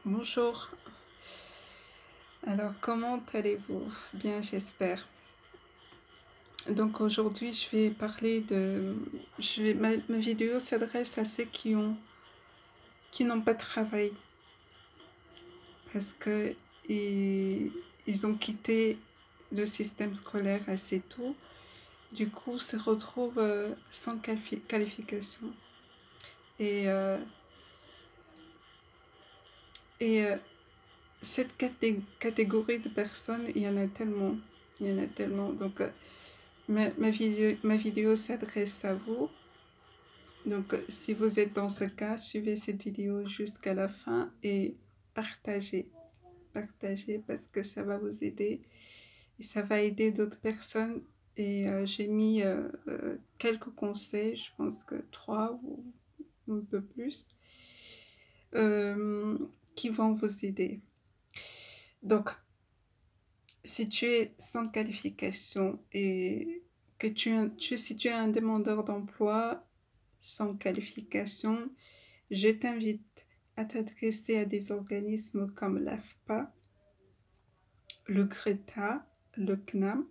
Bonjour, alors comment allez-vous? Bien, j'espère. Donc aujourd'hui, je vais parler de... ma vidéo s'adresse à ceux qui n'ont pas de travail parce que ils ont quitté le système scolaire assez tôt. Du coup, se retrouvent sans qualification. Et, euh, et cette catégorie de personnes, il y en a tellement. Il y en a tellement. Donc, ma vidéo s'adresse à vous. Donc, si vous êtes dans ce cas, suivez cette vidéo jusqu'à la fin et partagez. Partagez parce que ça va vous aider et ça va aider d'autres personnes. Et j'ai mis quelques conseils, je pense que 3 ou un peu plus, euh, qui vont vous aider. Donc, si tu es sans qualification et que si tu es un demandeur d'emploi sans qualification, je t'invite à t'adresser à des organismes comme l'AFPA, le GRETA, le CNAM,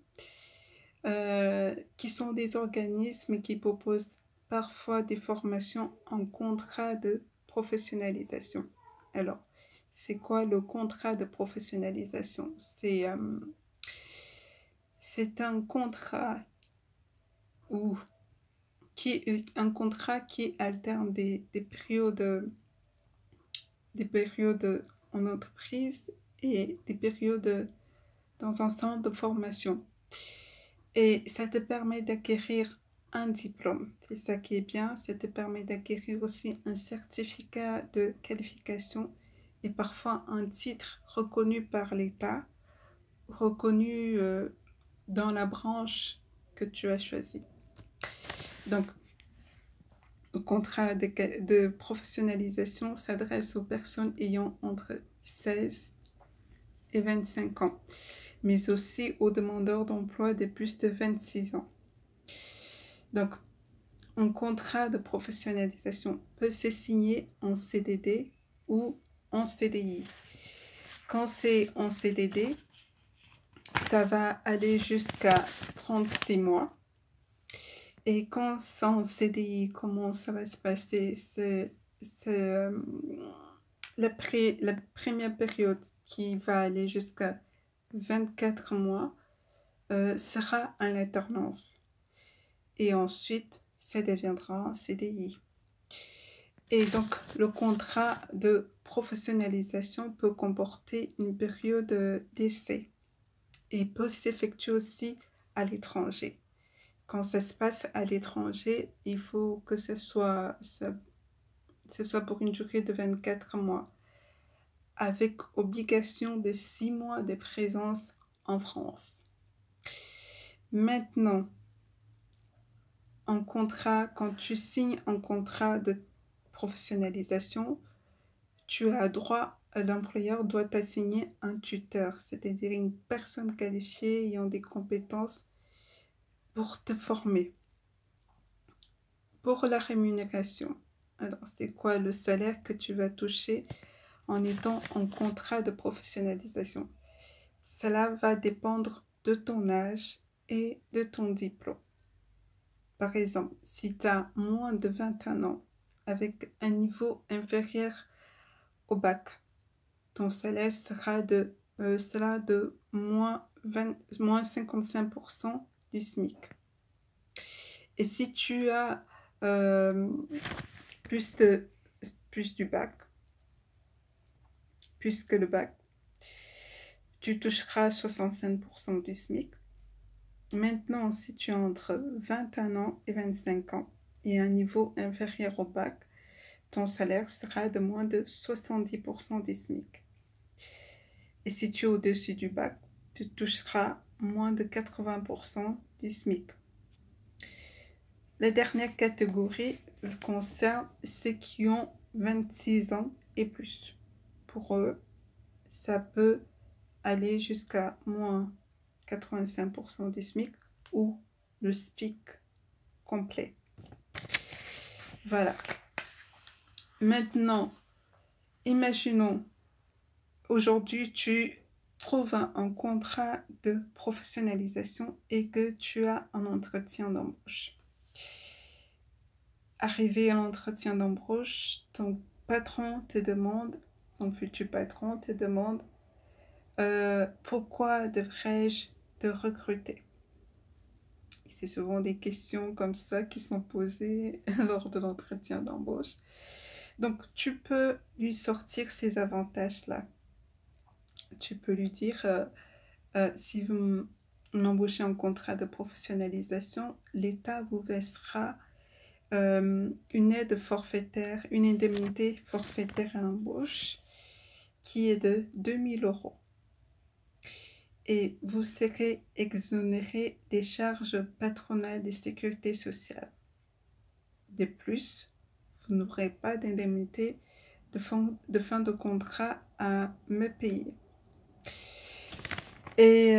qui sont des organismes qui proposent parfois des formations en contrat de professionnalisation. Alors, c'est quoi le contrat de professionnalisation? C'est un contrat où, un contrat qui alterne des périodes en entreprise et des périodes dans un centre de formation. Et ça te permet d'acquérir un diplôme. C'est ça qui est bien. Ça te permet d'acquérir aussi un certificat de qualification et parfois un titre reconnu par l'État, reconnu dans la branche que tu as choisie. Donc, le contrat de professionnalisation s'adresse aux personnes ayant entre 16 et 25 ans, mais aussi aux demandeurs d'emploi de plus de 26 ans. Donc, un contrat de professionnalisation peut se signer en CDD ou en CDI. Quand c'est en CDD, ça va aller jusqu'à 36 mois. Et quand c'est en CDI, comment ça va se passer? C'est la première période qui va aller jusqu'à 24 mois sera en alternance. Et ensuite, ça deviendra un CDI. Et donc, le contrat de professionnalisation peut comporter une période d'essai et peut s'effectuer aussi à l'étranger. Quand ça se passe à l'étranger, il faut que ce soit pour une durée de 24 mois, avec obligation de 6 mois de présence en France. Maintenant, quand tu signes un contrat de professionnalisation, tu as droit, l'employeur doit t'assigner un tuteur, c'est-à-dire une personne qualifiée ayant des compétences pour te former. Pour la rémunération, alors c'est quoi le salaire que tu vas toucher en étant en contrat de professionnalisation? Cela va dépendre de ton âge et de ton diplôme. Par exemple, si tu as moins de 21 ans avec un niveau inférieur au bac, ton salaire sera de moins 55% du SMIC. Et si tu as euh, plus du bac, plus que le bac, tu toucheras 65% du SMIC. Maintenant, si tu as entre 21 ans et 25 ans et un niveau inférieur au bac, ton salaire sera de moins de 70% du SMIC. Et si tu es au-dessus du bac, tu toucheras moins de 80% du SMIC. La dernière catégorie concerne ceux qui ont 26 ans et plus. Pour eux, ça peut aller jusqu'à moins 85% du SMIC ou le SMIC complet. Voilà. Maintenant, imaginons aujourd'hui tu trouves un contrat de professionnalisation et que tu as un entretien d'embauche. Arrivé à l'entretien d'embauche, ton patron te demande, ton futur patron te demande pourquoi devrais-je te recruter? C'est souvent des questions comme ça qui sont posées lors de l'entretien d'embauche. Donc, tu peux lui sortir ces avantages-là. Tu peux lui dire, si vous m'embauchez en contrat de professionnalisation, l'État vous versera une aide forfaitaire, une indemnité forfaitaire à l'embauche qui est de 2 000 € et vous serez exonéré des charges patronales de sécurité sociale. De plus, vous n'aurez pas d'indemnité de fin de contrat à me payer. Et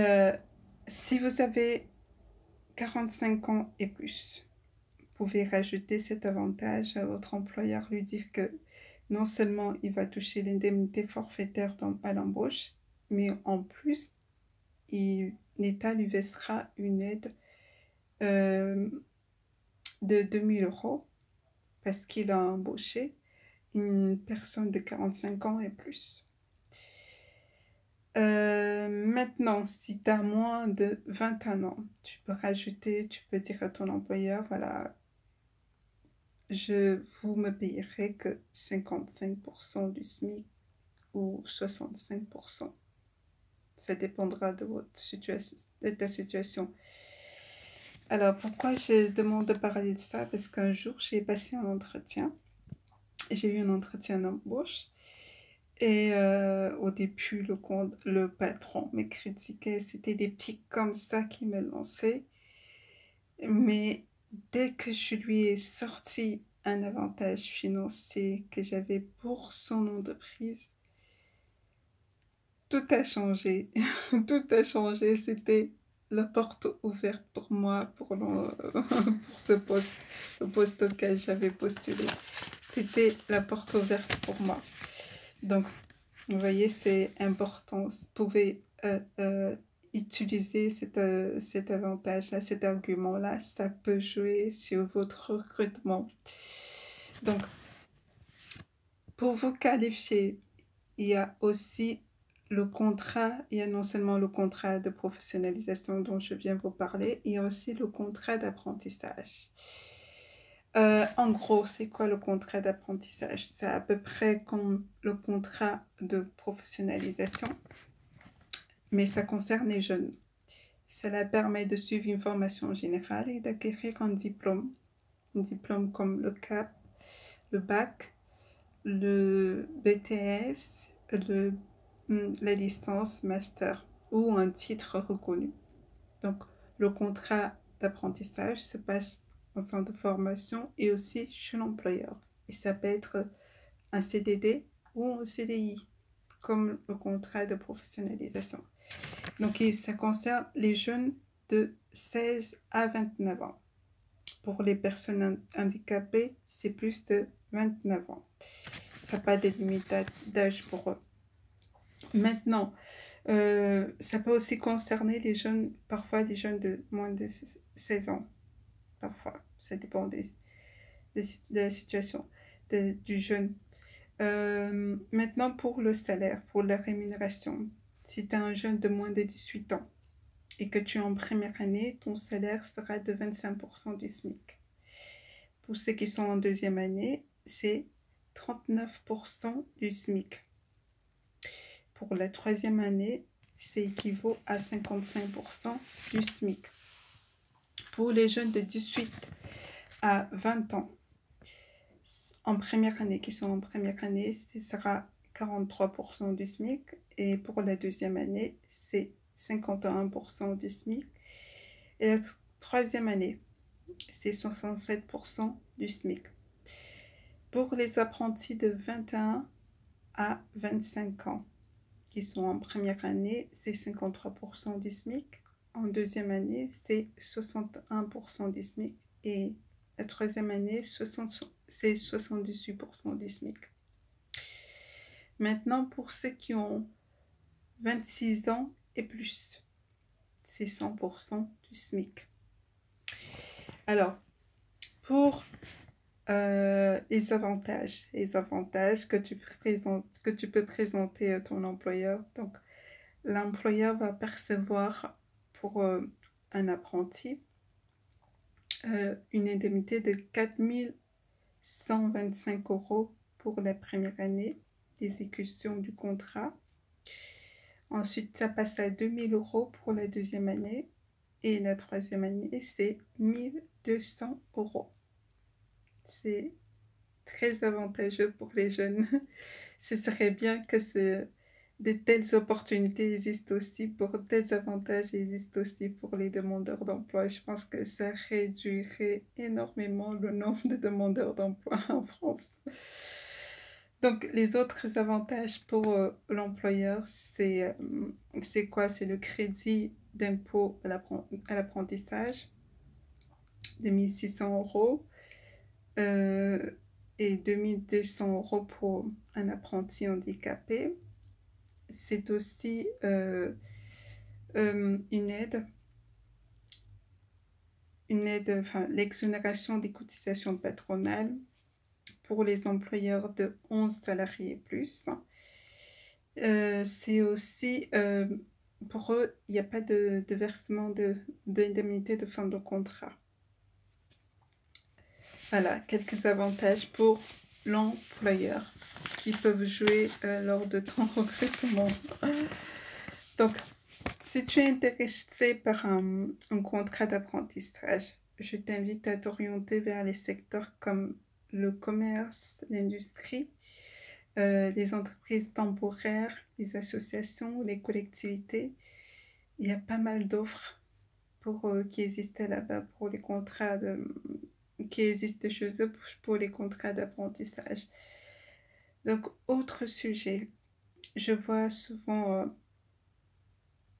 si vous avez 45 ans et plus, vous pouvez rajouter cet avantage à votre employeur, lui dire que non seulement il va toucher l'indemnité forfaitaire à l'embauche, mais en plus, l'État lui versera une aide de 2 000 € parce qu'il a embauché une personne de 45 ans et plus. Maintenant, si tu as moins de 21 ans, tu peux rajouter, tu peux dire à ton employeur, voilà, vous me payerez que 55% du SMIC ou 65%. Ça dépendra de ta situation. Alors, pourquoi je demande de parler de ça? Parce qu'un jour, j'ai passé un entretien. J'ai eu un entretien d'embauche. Et au début, le patron me critiquait. C'était des pics comme ça qui me lançaient. Mais dès que je lui ai sorti un avantage financier que j'avais pour son entreprise, tout a changé. Tout a changé. C'était la porte ouverte pour moi, pour ce poste, le poste auquel j'avais postulé. C'était la porte ouverte pour moi. Donc, vous voyez, c'est important. Vous pouvez utiliser cet avantage-là, cet argument-là. Ça peut jouer sur votre recrutement. Donc, pour vous qualifier, il y a aussi le contrat, il y a non seulement le contrat de professionnalisation dont je viens vous parler, il y a aussi le contrat d'apprentissage. En gros, c'est quoi le contrat d'apprentissage? C'est à peu près comme le contrat de professionnalisation, mais ça concerne les jeunes. Cela permet de suivre une formation générale et d'acquérir un diplôme comme le CAP, le bac, le BTS, la licence, master ou un titre reconnu. Donc, le contrat d'apprentissage se passe en centre de formation et aussi chez l'employeur. Et ça peut être un CDD ou un CDI, comme le contrat de professionnalisation. Donc, ça concerne les jeunes de 16 à 29 ans. Pour les personnes handicapées, c'est plus de 29 ans. Ça n'a pas de limite d'âge pour eux. Maintenant, ça peut aussi concerner les jeunes, parfois des jeunes de moins de 16 ans. Parfois, ça dépend de la situation du jeune. Maintenant, pour le salaire, pour la rémunération, si tu es un jeune de moins de 18 ans et que tu es en première année, ton salaire sera de 25% du SMIC. Pour ceux qui sont en deuxième année, c'est 39% du SMIC. Pour la troisième année, c'est équivaut à 55% du SMIC. Pour les jeunes de 18 à 20 ans, en première année, qui sont en première année, ce sera 43% du SMIC. Et pour la deuxième année, c'est 51% du SMIC. Et la troisième année, c'est 67% du SMIC. Pour les apprentis de 21 à 25 ans, qui sont en première année, c'est 53% du SMIC. En deuxième année, c'est 61% du SMIC. Et la troisième année, c'est 78% du SMIC. Maintenant, pour ceux qui ont 26 ans et plus. C'est 100% du SMIC. Alors, pour les avantages que tu peux présenter à ton employeur. Donc, l'employeur va percevoir pour un apprenti une indemnité de 4 125 € pour la première année d'exécution du contrat. Ensuite, ça passe à 2 000 € pour la deuxième année. Et la troisième année, c'est 1 200 €. C'est très avantageux pour les jeunes. Ce serait bien que de telles opportunités existent aussi, pour tels avantages existent aussi pour les demandeurs d'emploi. Je pense que ça réduirait énormément le nombre de demandeurs d'emploi en France. Donc, les autres avantages pour l'employeur, c'est quoi? C'est le crédit d'impôt à l'apprentissage de 1 600 € et 2 200 € pour un apprenti handicapé. C'est aussi une aide, enfin l'exonération des cotisations patronales pour les employeurs de 11 salariés et plus. C'est aussi, pour eux, il n'y a pas de versement d'indemnité de fin de contrat. Voilà, quelques avantages pour l'employeur qui peuvent jouer lors de ton recrutement. Donc, si tu es intéressé par un contrat d'apprentissage, je t'invite à t'orienter vers les secteurs comme le commerce, l'industrie, les entreprises temporaires, les associations, les collectivités. Il y a pas mal d'offres qui existent là-bas pour les contrats qui existent chez eux pour les contrats d'apprentissage. Donc, autre sujet, je vois souvent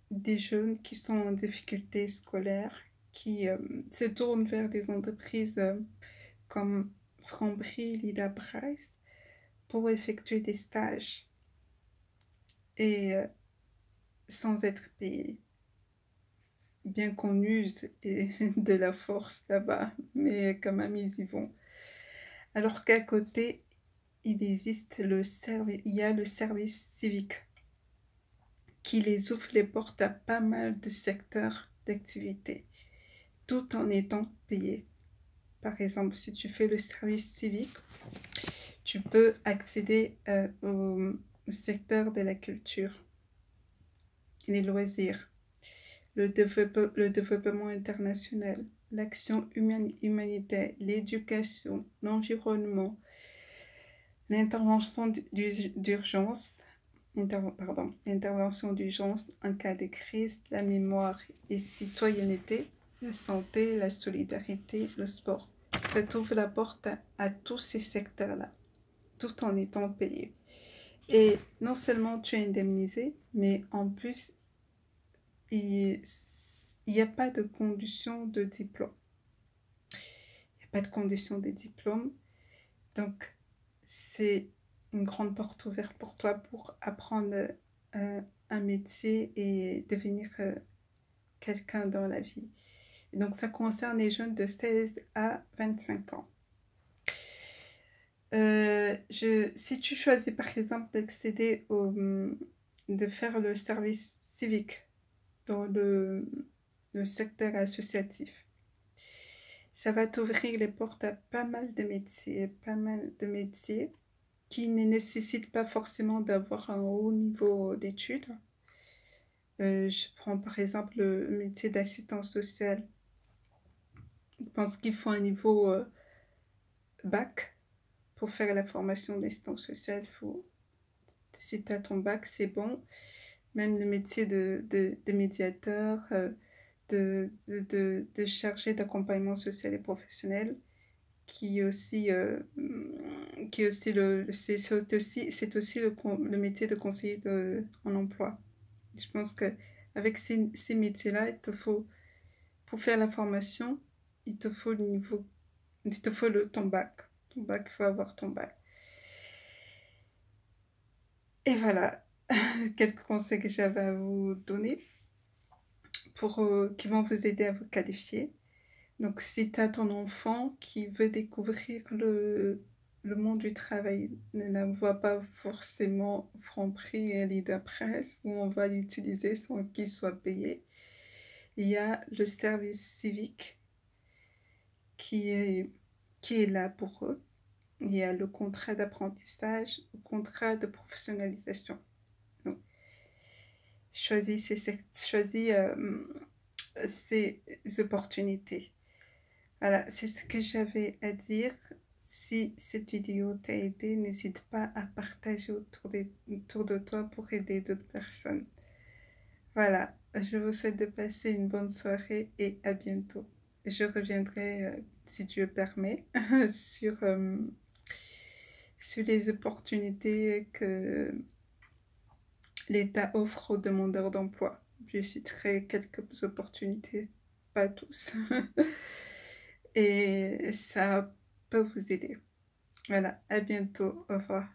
des jeunes qui sont en difficulté scolaire, qui se tournent vers des entreprises comme Franprix, Lida Price pour effectuer des stages et sans être payés. Bien qu'on use de la force là-bas, mais quand même ils y vont. Alors qu'à côté, il y a le service civique qui les ouvre les portes à pas mal de secteurs d'activité, tout en étant payé. Par exemple, si tu fais le service civique, tu peux accéder au secteur de la culture, les loisirs, le développement international, l'action humanitaire, l'éducation, l'environnement, l'intervention d'urgence, intervention d'urgence en cas de crise, la mémoire et citoyenneté, la santé, la solidarité, le sport. Ça t'ouvre la porte à tous ces secteurs-là, tout en étant payé. Et non seulement tu es indemnisé, mais en plus, il n'y a pas de condition de diplôme. Il n'y a pas de condition de diplôme. Donc, c'est une grande porte ouverte pour toi pour apprendre un métier et devenir quelqu'un dans la vie. Et donc, ça concerne les jeunes de 16 à 25 ans. Si tu choisis par exemple d'accéder de faire le service civique dans le secteur associatif, ça va t'ouvrir les portes à pas mal de métiers qui ne nécessitent pas forcément d'avoir un haut niveau d'études. Je prends par exemple le métier d'assistant social. Je pense qu'il faut un niveau bac pour faire la formation d'assistant social. Si tu as ton bac, c'est bon. Même le métier de médiateur, de chargé d'accompagnement social et professionnel, qui est aussi c'est aussi le métier de conseiller en emploi. Je pense qu'avec ces métiers-là, pour faire la formation, il te faut ton bac. Ton bac, il faut avoir ton bac. Et voilà. quelques conseils que j'avais à vous donner qui vont vous aider à vous qualifier. Donc, si tu as ton enfant qui veut découvrir le monde du travail, ne la voit pas forcément Franprix et Leader Press, où on va l'utiliser sans qu'il soit payé. Il y a le service civique qui est, qui est là pour eux. Il y a le contrat d'apprentissage, le contrat de professionnalisation. Donc, choisis ces opportunités. Voilà, c'est ce que j'avais à dire. Si cette vidéo t'a aidé, n'hésite pas à partager autour de toi pour aider d'autres personnes. Voilà, je vous souhaite de passer une bonne soirée et à bientôt. Je reviendrai, si Dieu permet, sur les opportunités que l'État offre aux demandeurs d'emploi. Je citerai quelques opportunités, pas tous. Et ça peut vous aider. Voilà, à bientôt, au revoir.